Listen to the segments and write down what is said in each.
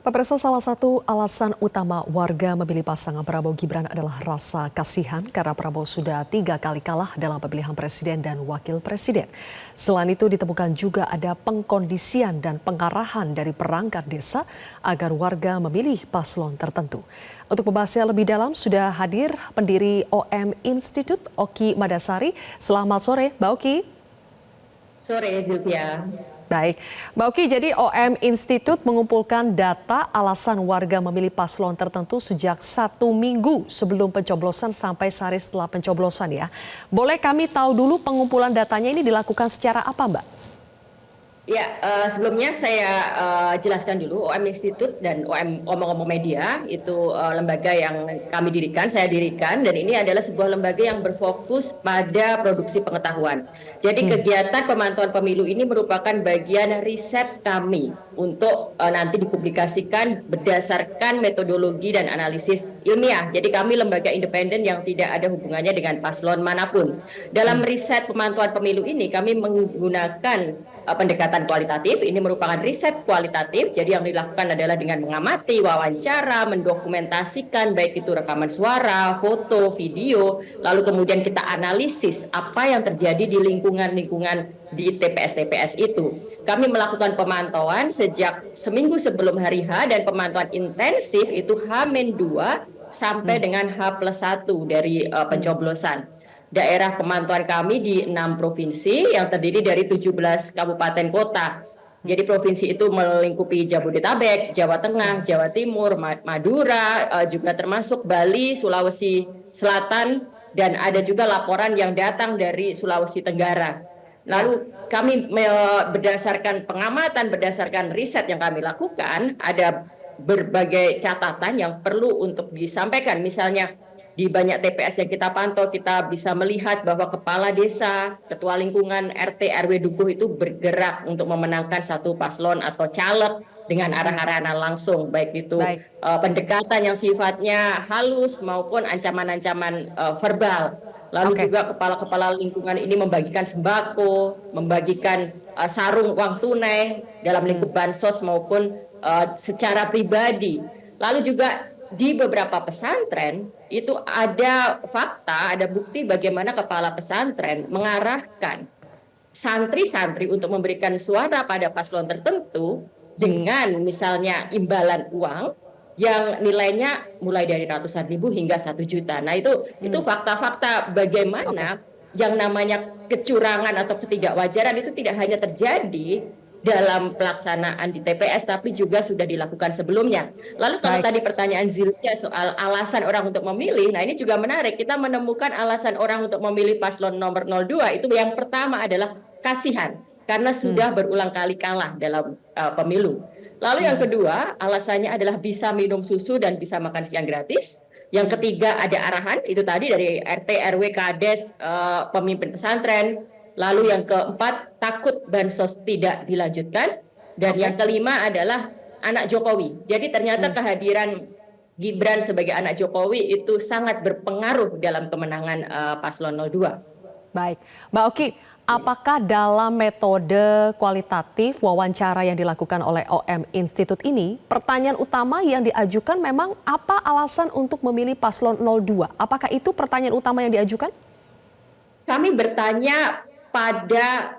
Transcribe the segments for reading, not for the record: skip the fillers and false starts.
Pemirsa, salah satu alasan utama warga memilih pasangan Prabowo Gibran adalah rasa kasihan karena Prabowo sudah 3 kali kalah dalam pemilihan presiden dan wakil presiden. Selain itu ditemukan juga ada pengkondisian dan pengarahan dari perangkat desa agar warga memilih paslon tertentu. Untuk membahasnya lebih dalam sudah hadir pendiri OM Institute, Oki Madasari. Selamat sore, Mbak Oki. Sore, Zilvia. Baik, Mbak Oki, jadi OM Institute mengumpulkan data alasan warga memilih paslon tertentu sejak 1 minggu sebelum pencoblosan sampai sehari setelah pencoblosan ya. Boleh kami tahu dulu pengumpulan datanya ini dilakukan secara apa, Mbak? Ya, sebelumnya saya jelaskan dulu OM Institute dan OM Omong-Omong Media itu lembaga yang kami dirikan, saya dirikan, dan ini adalah sebuah lembaga yang berfokus pada produksi pengetahuan. Jadi kegiatan pemantauan pemilu ini merupakan bagian riset kami untuk nanti dipublikasikan berdasarkan metodologi dan analisis ilmiah. Jadi kami lembaga independen yang tidak ada hubungannya dengan paslon manapun. Dalam riset pemantauan pemilu ini kami menggunakan pendekatan kualitatif. Ini merupakan riset kualitatif, jadi yang dilakukan adalah dengan mengamati, wawancara, mendokumentasikan baik itu rekaman suara, foto, video, lalu kemudian kita analisis apa yang terjadi di lingkungan-lingkungan di TPS-TPS itu. Kami melakukan pemantauan sejak seminggu sebelum hari H dan pemantauan intensif itu H-2 sampai dengan H+1 dari pencoblosan. Daerah pemantauan kami di 6 provinsi yang terdiri dari 17 kabupaten kota. Jadi provinsi itu melingkupi Jabodetabek, Jawa Tengah, Jawa Timur, Madura, juga termasuk Bali, Sulawesi Selatan, dan ada juga laporan yang datang dari Sulawesi Tenggara. Lalu kami berdasarkan pengamatan, berdasarkan riset yang kami lakukan, ada berbagai catatan yang perlu untuk disampaikan. Misalnya di banyak TPS yang kita pantau, kita bisa melihat bahwa kepala desa, ketua lingkungan, RT, RW, Dukuh itu bergerak untuk memenangkan satu paslon atau caleg dengan arah-arahan langsung, baik itu pendekatan yang sifatnya halus maupun ancaman-ancaman verbal. Lalu juga kepala-kepala lingkungan ini membagikan sembako, membagikan sarung uang tunai dalam lingkup bansos maupun secara pribadi. Lalu juga di beberapa pesantren itu ada fakta, ada bukti bagaimana kepala pesantren mengarahkan santri-santri untuk memberikan suara pada paslon tertentu dengan misalnya imbalan uang yang nilainya mulai dari ratusan ribu hingga 1 juta. Nah itu fakta-fakta bagaimana yang namanya kecurangan atau ketidakwajaran itu tidak hanya terjadi dalam pelaksanaan di TPS, tapi juga sudah dilakukan sebelumnya. Lalu kalau tadi pertanyaan Zilvia soal alasan orang untuk memilih, nah ini juga menarik. Kita menemukan alasan orang untuk memilih paslon nomor 02 itu yang pertama adalah kasihan, karena sudah berulang kali kalah dalam pemilu. Lalu yang kedua, alasannya adalah bisa minum susu dan bisa makan siang gratis. Yang ketiga ada arahan, itu tadi dari RT, RW, Kades, pemimpin pesantren. Lalu yang keempat, takut bansos tidak dilanjutkan. Dan yang kelima adalah anak Jokowi. Jadi ternyata kehadiran Gibran sebagai anak Jokowi itu sangat berpengaruh dalam kemenangan paslon 02. Baik, Mbak Oki, apakah dalam metode kualitatif wawancara yang dilakukan oleh OM Institute ini, pertanyaan utama yang diajukan memang apa alasan untuk memilih paslon 02? Apakah itu pertanyaan utama yang diajukan? Kami bertanya pada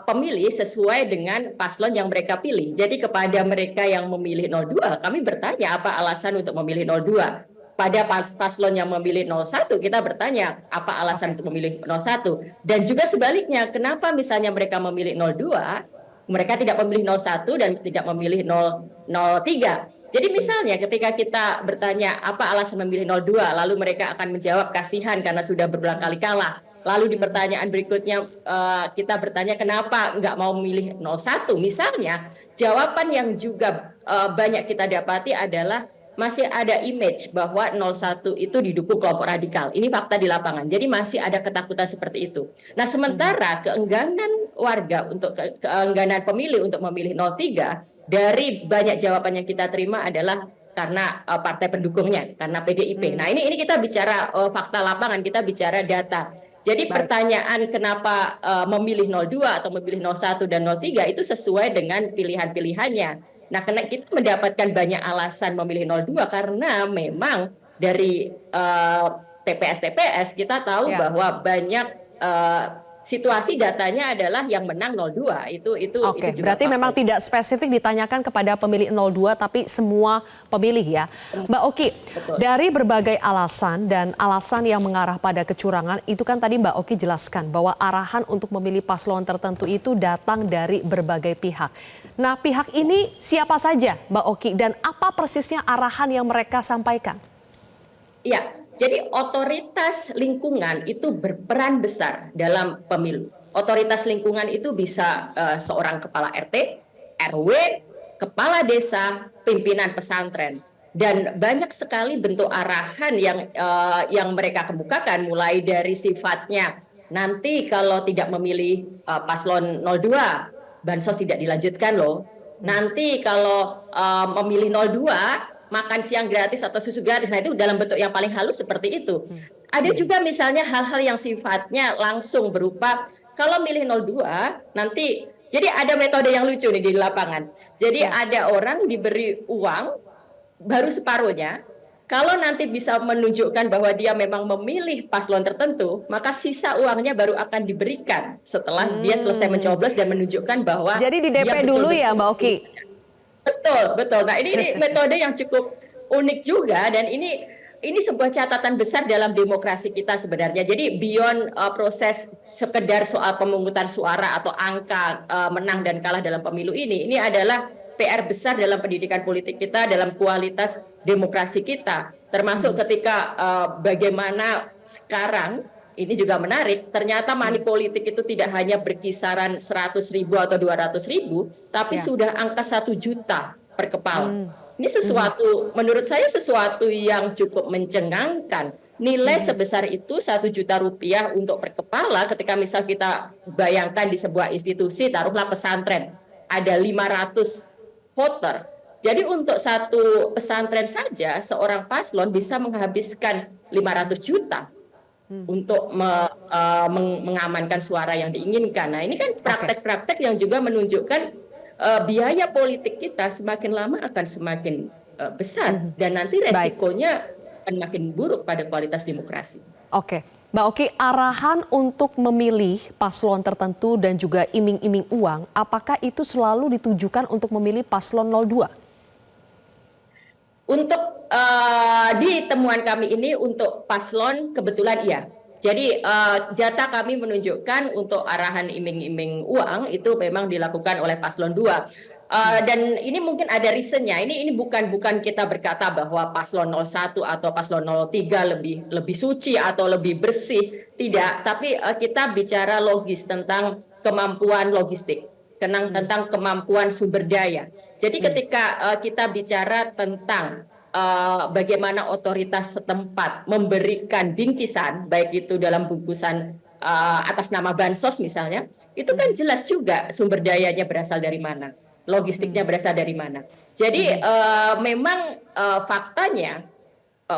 pemilih sesuai dengan paslon yang mereka pilih. Jadi kepada mereka yang memilih 02, kami bertanya apa alasan untuk memilih 02. Pada paslon yang memilih 01, kita bertanya apa alasan untuk memilih 01. Dan juga sebaliknya, kenapa misalnya mereka memilih 02, mereka tidak memilih 01 dan tidak memilih 03. Jadi misalnya ketika kita bertanya apa alasan memilih 02, lalu mereka akan menjawab kasihan karena sudah berulang kali kalah. Lalu di pertanyaan berikutnya kita bertanya kenapa nggak mau memilih 01. Misalnya jawaban yang juga banyak kita dapati adalah masih ada image bahwa 01 itu didukung kelompok radikal. Ini fakta di lapangan. Jadi masih ada ketakutan seperti itu. Nah sementara keengganan warga untuk keengganan pemilih untuk memilih 03 dari banyak jawaban yang kita terima adalah karena partai pendukungnya, karena PDIP. Nah ini kita bicara fakta lapangan, kita bicara data. Jadi pertanyaan kenapa memilih 02 atau memilih 01 dan 03 itu sesuai dengan pilihan-pilihannya. Nah, karena kita mendapatkan banyak alasan memilih 02 karena memang dari TPS-TPS kita tahu Ya. bahwa banyak situasi datanya adalah yang menang 02. Itu Oke, juga berarti memang fakta. tidak spesifik ditanyakan kepada pemilih 02, tapi semua pemilih ya. Mbak Oki, Betul. dari berbagai alasan dan alasan yang mengarah pada kecurangan, itu kan tadi Mbak Oki jelaskan bahwa arahan untuk memilih paslon tertentu itu datang dari berbagai pihak. Nah, pihak ini siapa saja Mbak Oki dan apa persisnya arahan yang mereka sampaikan? Iya, jadi otoritas lingkungan itu berperan besar dalam pemilu. Otoritas lingkungan itu bisa seorang kepala RT, RW, kepala desa, pimpinan pesantren. Dan banyak sekali bentuk arahan yang mereka kemukakan, mulai dari sifatnya nanti kalau tidak memilih paslon 02, bansos tidak dilanjutkan loh. Nanti kalau memilih 02, makan siang gratis atau susu gratis. Nah, itu dalam bentuk yang paling halus seperti itu. Ada juga misalnya hal-hal yang sifatnya langsung berupa kalau milih 02 nanti, jadi ada metode yang lucu nih di lapangan. Jadi Ya. ada orang diberi uang baru separuhnya. Kalau nanti bisa menunjukkan bahwa dia memang memilih paslon tertentu, maka sisa uangnya baru akan diberikan setelah dia selesai mencoblos dan menunjukkan bahwa Jadi di dia DP dulu ya Mbak Oki? betul-betul. Betul, betul. Nah, ini metode yang cukup unik juga dan ini sebuah catatan besar dalam demokrasi kita sebenarnya. Jadi beyond proses sekedar soal pemungutan suara atau angka menang dan kalah dalam pemilu ini adalah PR besar dalam pendidikan politik kita, dalam kualitas demokrasi kita. Termasuk ketika bagaimana sekarang ini juga menarik, ternyata money politik itu tidak hanya berkisaran 100.000 atau 200.000, tapi Ya. sudah angka 1 juta per kepala. Ini sesuatu, menurut saya sesuatu yang cukup mencengangkan. Nilai sebesar itu 1 juta rupiah untuk per kepala ketika misal kita bayangkan di sebuah institusi, taruhlah pesantren, ada 500 voter. Jadi untuk satu pesantren saja, seorang paslon bisa menghabiskan 500 juta untuk mengamankan suara yang diinginkan. Nah, ini kan praktek-praktek yang juga menunjukkan biaya politik kita semakin lama akan semakin besar dan nanti Baik. resikonya akan makin buruk pada kualitas demokrasi. Oke, Mbak Oki, arahan untuk memilih paslon tertentu dan juga iming-iming uang, apakah itu selalu ditujukan untuk memilih paslon 02? Untuk di temuan kami ini untuk paslon kebetulan iya. Jadi data kami menunjukkan untuk arahan iming-iming uang itu memang dilakukan oleh paslon 2. Dan ini mungkin ada reasonnya. Ini bukan kita berkata bahwa paslon 01 atau paslon 03 lebih suci atau lebih bersih, tidak. Tapi kita bicara logis tentang kemampuan logistik, tentang kemampuan sumber daya. Jadi ketika kita bicara tentang bagaimana otoritas setempat memberikan bingkisan, baik itu dalam bungkusan atas nama bansos misalnya, itu kan jelas juga sumber dayanya berasal dari mana, logistiknya berasal dari mana. Jadi memang faktanya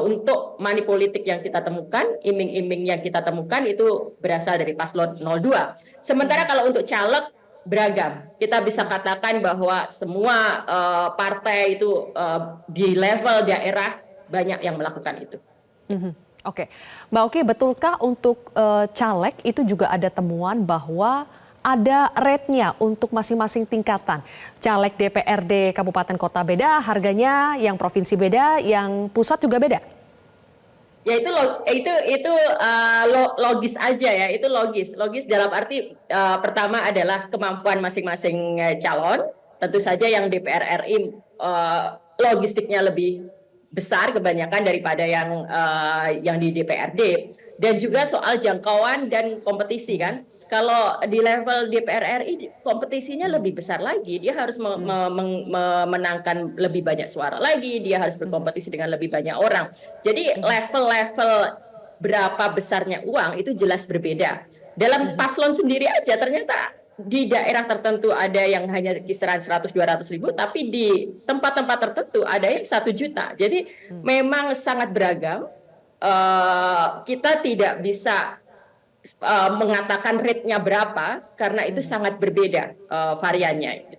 untuk money politik yang kita temukan, iming-iming yang kita temukan itu berasal dari paslon 02. Sementara kalau untuk caleg beragam. Kita bisa katakan bahwa semua partai itu di level daerah banyak yang melakukan itu. Oke, Mbak Oki, betulkah untuk caleg itu juga ada temuan bahwa ada rate-nya untuk masing-masing tingkatan? Caleg DPRD Kabupaten Kota beda, harganya yang provinsi beda, yang pusat juga beda? Ya itu logis aja ya, itu logis dalam arti pertama adalah kemampuan masing-masing calon. Tentu saja yang DPR RI logistiknya lebih besar kebanyakan daripada yang di DPRD, dan juga soal jangkauan dan kompetisi kan. Kalau di level DPR RI kompetisinya lebih besar lagi, dia harus memenangkan lebih banyak suara lagi, dia harus berkompetisi dengan lebih banyak orang. Jadi level-level berapa besarnya uang itu jelas berbeda. Dalam paslon sendiri aja ternyata di daerah tertentu ada yang hanya kisaran 100-200 ribu, tapi di tempat-tempat tertentu ada yang 1 juta. Jadi memang sangat beragam. Kita tidak bisa mengatakan rate-nya berapa karena itu sangat berbeda variannya.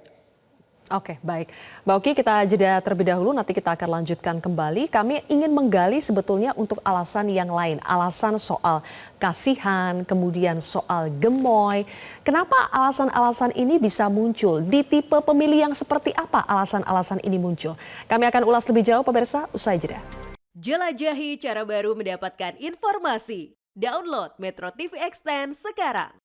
Oke, baik. Mbak Oki, kita jeda terlebih dahulu, nanti kita akan lanjutkan kembali. Kami ingin menggali sebetulnya untuk alasan yang lain. Alasan soal kasihan, kemudian soal gemoy. Kenapa alasan-alasan ini bisa muncul? Di tipe pemilih yang seperti apa alasan-alasan ini muncul? Kami akan ulas lebih jauh, pemirsa, usai jeda. Jelajahi cara baru mendapatkan informasi. Download Metro TV Extend sekarang.